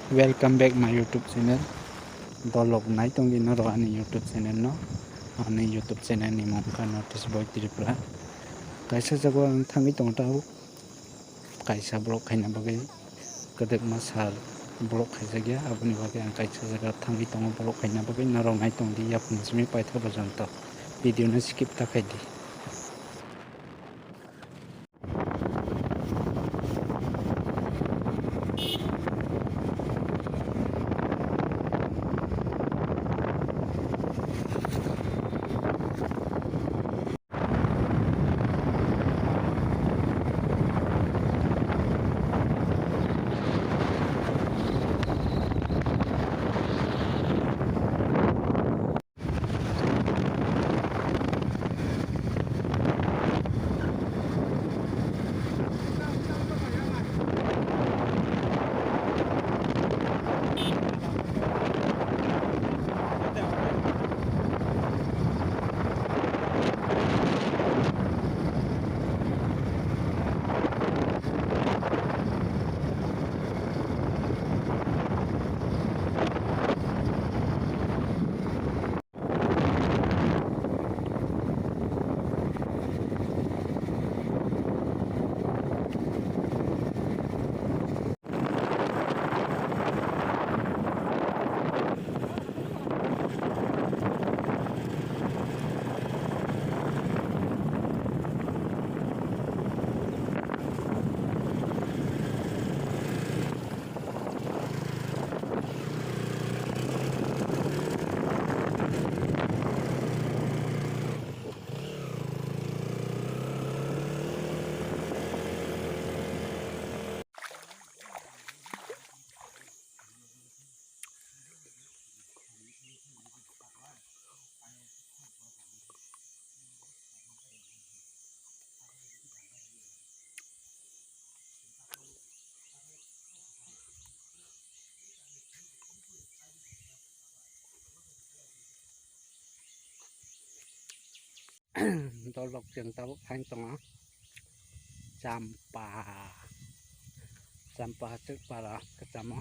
Welcome back my YouTube channel. Dolog nai tong din ro ani YouTube channel no. Ani YouTube channel ni mong ka notice boy tripla. Kaisa jago ang thangi tong ta kaisa blog khaina bagai kadek masar blog khaisa gya abuni bagai ang kaisa jaga thangi tong blog khaina bagai narong nai tong di yapun simi paitha bajanto. Video na skip ta khai di. Dolog jeng tau phang tong champa sik para kecamo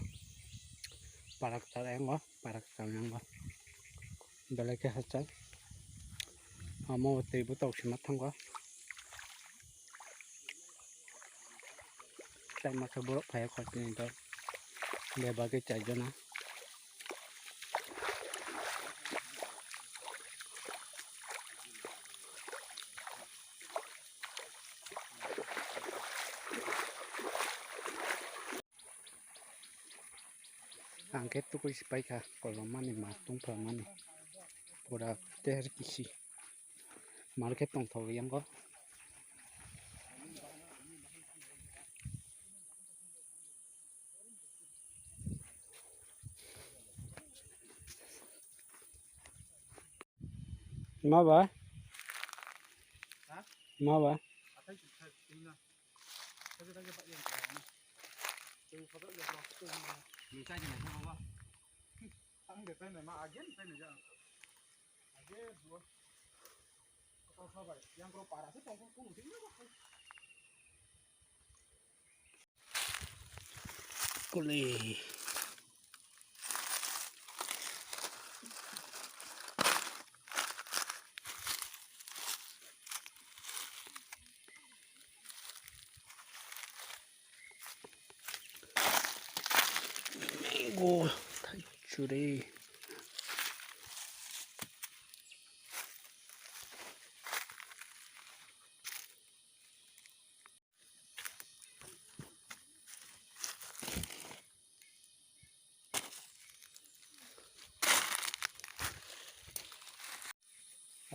para tarengo para tarengo belake hacha amo te butok simat thanggo tai ma saburo phaya khotni to le bage chaijona angket tu koi sipai kha kolomani ma tung phamani pura ter kisi market tong thau yang ko ma ba ma ba kuli mango thai chure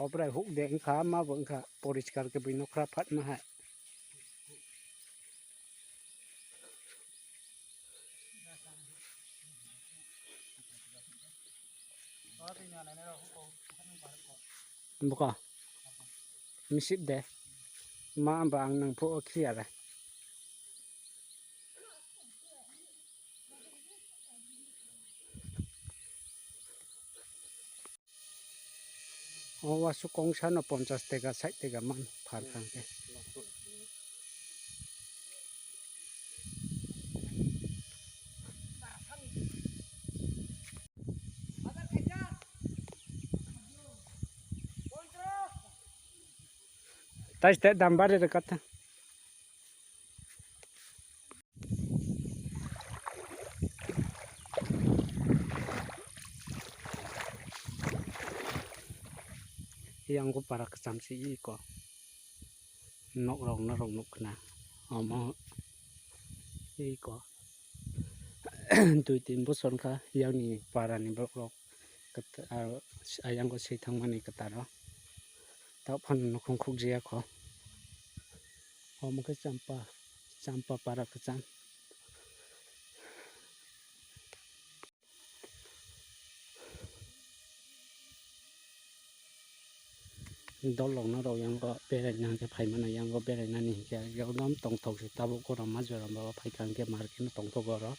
oprai huk deng kha ma bang kha poriskar ke bino khra phat ma hai buka misip de ma bang nang pho khia ra o wasu kongsa no 50 tega 60 tega man phar khang ke ताइस ते दाम बारे रे कथा yang ko para kesam si ko nok rong nok na omo ko tui tin boson ka yang ni para ni blok rok ayang ko sei thang mani kataro tau phan no khong khuk jia ko omo ke champa para kesam dolong na ro yang ko berai na ke phai mana yang ko berai na ni ke yodom tong thok si tabu ko ram ma jora ba phai kan ke mar ke tong thok ro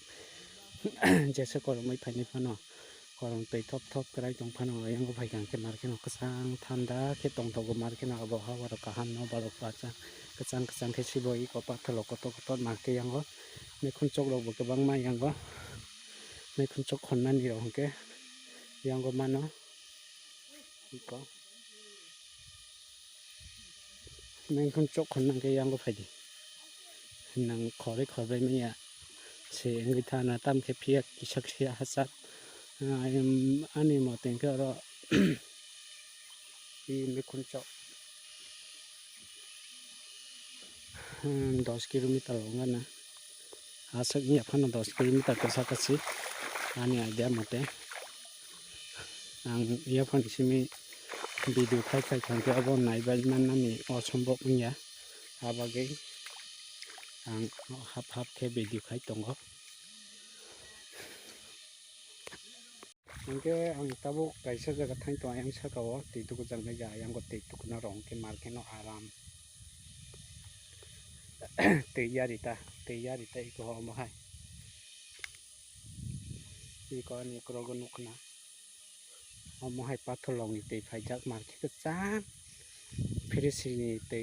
jese ko mai phai ni phano korong tei thop thop krai tong phano yang ko phai kan ke mar ke no kasang thanda ke tong thok mar ke na bo ha wa ro kaham no ba ro pa cha kasang ke si boi ko pa thalo ko to mar ke yang ko me khun chok ro bo ke bang ma yang ko me khun chok khon na ni ro ke yang ko mano ko mình không chốt khả năng cái yang có phải gì năng khó đấy mấy à sẽ người ta là tam cái phía cái sắc xe hát sát em anh em mà tiền cái đó thì mình không chốt 10 kilometer longan na asak ni apa na 10 kilometer ke sakasi ani ada mate ang ia pun simi video khai kan ke abon nai ba man nami osombok nya abage ang hap ke video khai tongo angke ang tabo kaisa jaga thain to ang sakawo ti tu ko jang ga yang ko ti tu na rong ke mar ke no aram teyari ta iko mo hai iko ni krogo nukna mo hai patholong ni te phai jak mar ke cha fresi ni te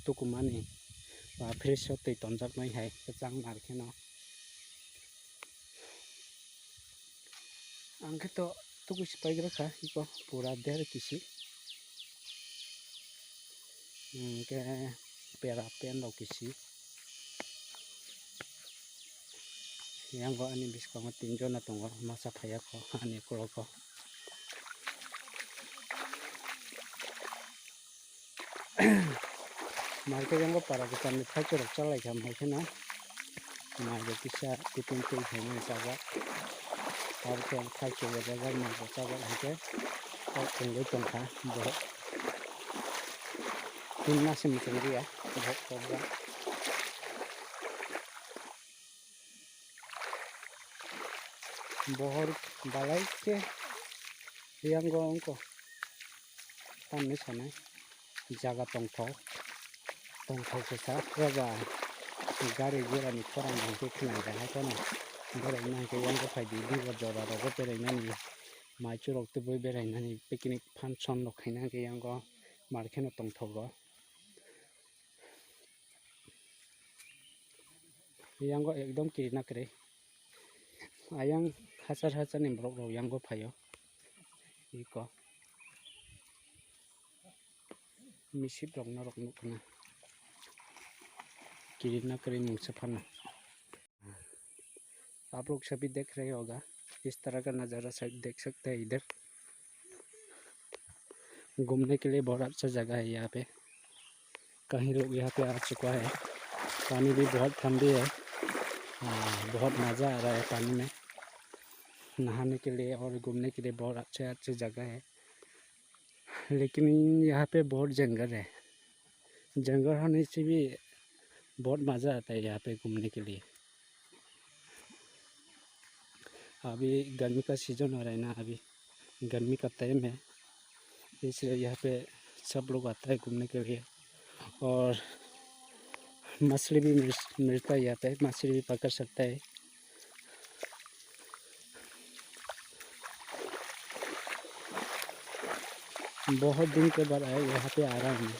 tukumani ba freso te tonjak mai hai ke chang mar ke no angke to tuku sipai gra kha iko pura der kisi ke pera pen lo kisi yang ko ani bis ko tinjo na tongo masa phaya ko ani ko ko marke yang ko para ko tan phai ko chalai kham hai khana mai de kisa tipin tu khane saga और के खाई के जगह में बचा गया है के और उंगली पंखा बहुत इतना से मिल गया बहुत कबरा बहुत बालाई के yang go को tan में सने जगह तंगथौ से साफ रगा गाड़ी घोड़ा नि खरां के खनाय जाय को ना बेराय ना के yang ko phai di di jora ro ko berai na ni mai chu rok tu boi berai na ni picnic function lo khaina ke yang ko mar kheno tong thogo yang ko ekdom ki na kre ayang hasar ni brok ro yang ko phayo iko misip rok na rok nukna ki na kre mung se phana आप लोग सभी देख रहे होगा इस तरह का नज़ारा देख सकते हैं इधर घूमने के लिए बहुत अच्छा जगह है यहाँ पे कहीं लोग यहाँ पे आ चुका है पानी भी बहुत ठंडी है बहुत मज़ा आ रहा है पानी में नहाने के लिए और घूमने के लिए बहुत अच्छे जगह है लेकिन यहाँ पे बहुत जंगल है जंगल होने से भी बहुत मज़ा आता है यहाँ पे घूमने के लिए अभी गर्मी का सीज़न हो रहा है ना अभी गर्मी का टाइम है इसलिए यहाँ पे सब लोग आता है घूमने के लिए और मछली भी मिलता है यहाँ पे मछली भी पकड़ सकता है बहुत दिन के बाद आया यहाँ पे आ रहा हूँ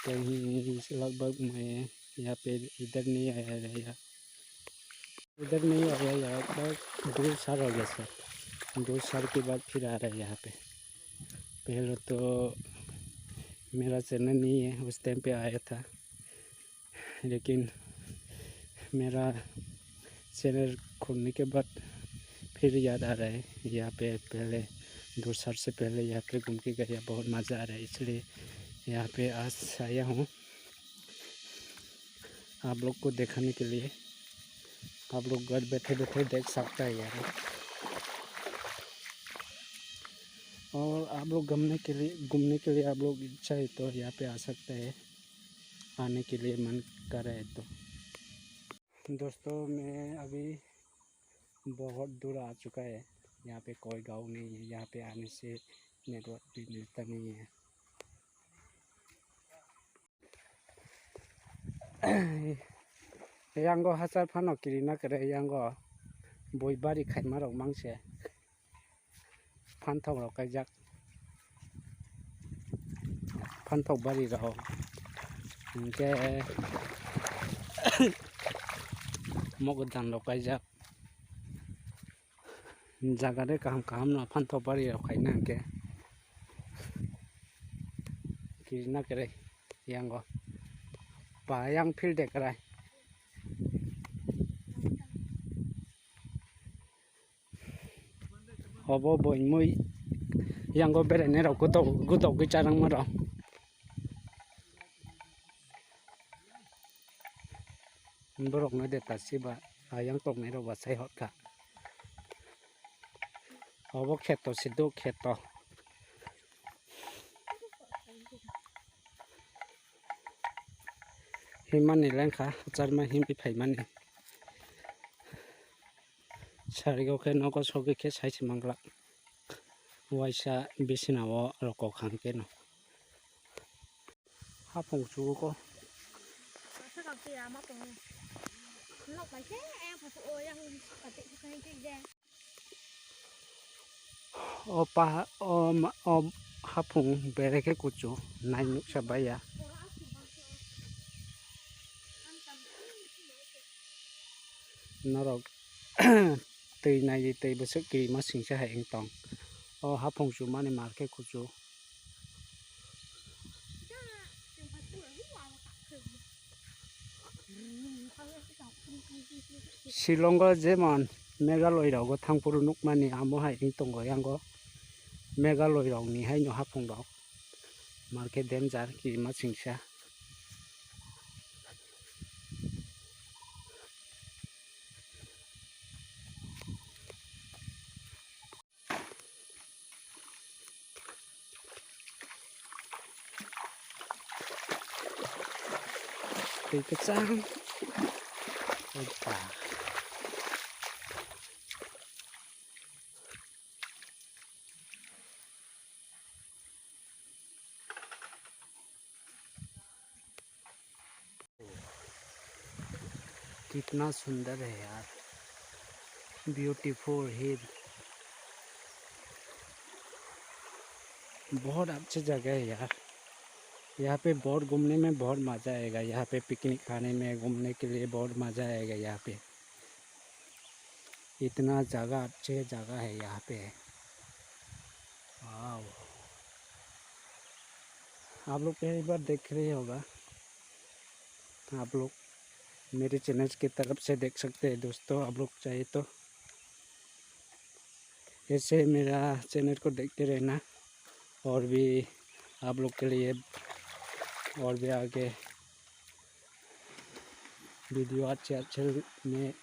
कहीं लगभग मैं यहाँ पे इधर नहीं आया यार इधर नहीं आया यार पर 2 साल हो गया सर 2 साल के बाद फिर आ रहा है यहाँ पे पहले तो मेरा चैनल नहीं है, उस टाइम पे आया था, लेकिन मेरा चैनल खोलने के बाद फिर याद आ रहा है यहाँ पे पहले 2 साल से पहले यहाँ पे घूम के गया, बहुत मज़ा आ रहा है, इसलिए यहाँ पे आज आया हूँ आप लोग को दिखाने के लिए। आप लोग घर बैठे बैठे देख सकते हैं यार, और आप लोग घूमने के लिए आप लोग इच्छा है तो यहाँ पे आ सकते हैं, आने के लिए मन कर रहा है तो। दोस्तों मैं अभी बहुत दूर आ चुका है, यहाँ पे कोई गांव नहीं है, यहाँ पे आने से नेटवर्क भी मिलता नहीं है। यांगो हासार फानो किरिना करे यांगो बयबारि खायमाराव मांसे फान्थाव रखायजाक फान्थाव बारि राव इनके मगदान रखायजाक जागादे kaham kaham no फान्थाव बारि रखायना इनके किरिना करे यांगो bayang fil de kray hobo boy mui yang go bere ne ro gutok ki charang ma ro borok no de ta siba ayang tok ne ro ba sai hot ka hobo kheto sidu kheto himani lengkha charma him bi phaimani sarigo khe nogo sogi khe saisi mangla waisa bisinawo roko khangke no hapong chu ko opa o hapong bereke kuchu nai nuk sabaya norok tei nai tei besuk ki ma singsa ha eng tong o hapong chu mani marke kuchu Shillongo jemon Meghaloi rago thangpuru nukmani amo hai ing tongo yango Meghaloi rog ni hai no hapong rog marke demjar ki ma singsa tei kecang opa कितना सुंदर है यार, beautiful हिल, बहुत अच्छी जगह है यार। यहाँ पे बहुत घूमने में बहुत मज़ा आएगा, यहाँ पे पिकनिक खाने में घूमने के लिए बहुत मज़ा आएगा। यहाँ पे इतना जगह अच्छे जगह है यहाँ पे, वाह। आप लोग पहली बार देख रहे होगा, आप लोग मेरे चैनल की तरफ से देख सकते हैं दोस्तों। आप लोग चाहिए तो ऐसे मेरा चैनल को देखते रहना, और भी आप लोग के लिए और भी आगे वीडियो अच्छे में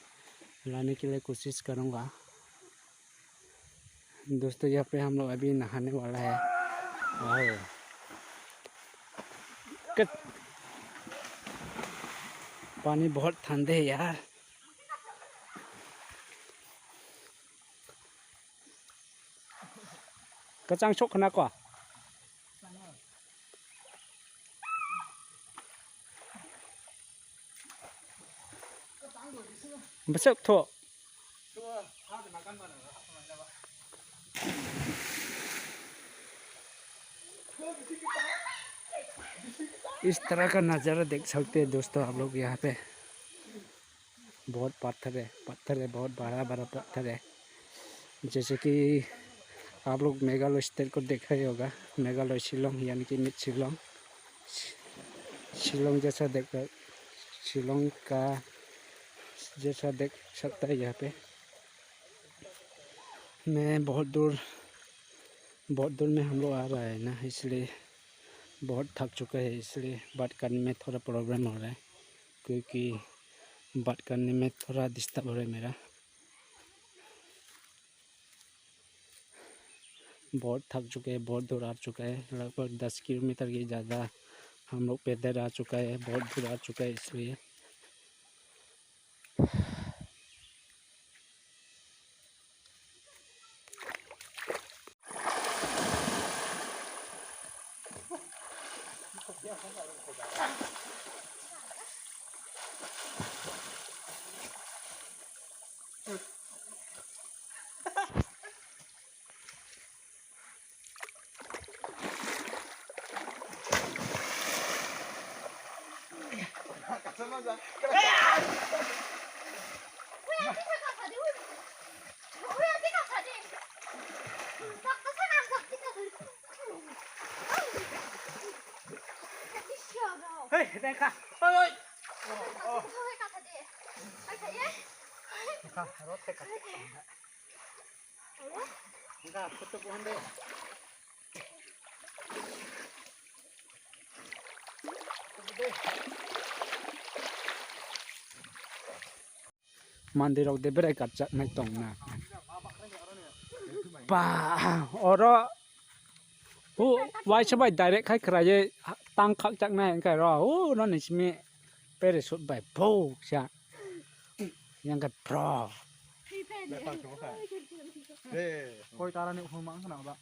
लाने के लिए कोशिश करूँगा दोस्तों। यहाँ पे हम लोग अभी नहाने वाला है। वाह, पानी बहुत ठंडे है यार। कचांग शोक ना को besok tuh इस तरह का नज़ारा देख सकते हैं दोस्तों आप लोग। यहाँ पे बहुत पत्थर है, बहुत बड़ा बड़ा पत्थर है। जैसे कि आप लोग मेघालय स्टेट को देख रहे होगा, मेघालय शिलोंग यानी कि मिड शिलोंग। शिलोंग जैसा शिलोंग का जैसा देख सकता है यहाँ पे। मैं बहुत दूर में हम लोग आ रहा है ना, इसलिए बहुत थक चुका है, इसलिए बात करने में थोड़ा प्रॉब्लम हो रहा है, क्योंकि बात करने में थोड़ा डिस्टर्ब हो रहा है मेरा। बहुत थक चुके हैं, बहुत दूर आ चुका है, लगभग 10 किलोमीटर की ज़्यादा हम लोग पैदल आ चुका है, बहुत दूर आ चुका है, इसलिए đây cả ơi ơi rốt cái cắt cả foto bukan deh mandi rok de berai kat chak nai tong na pa oro hu wai sabai direct khai khrai tang khak chak nai kai ro hu no ni smi pere sut bai po cha yang kat pro coi ta là liệu không mắng thế nào bạn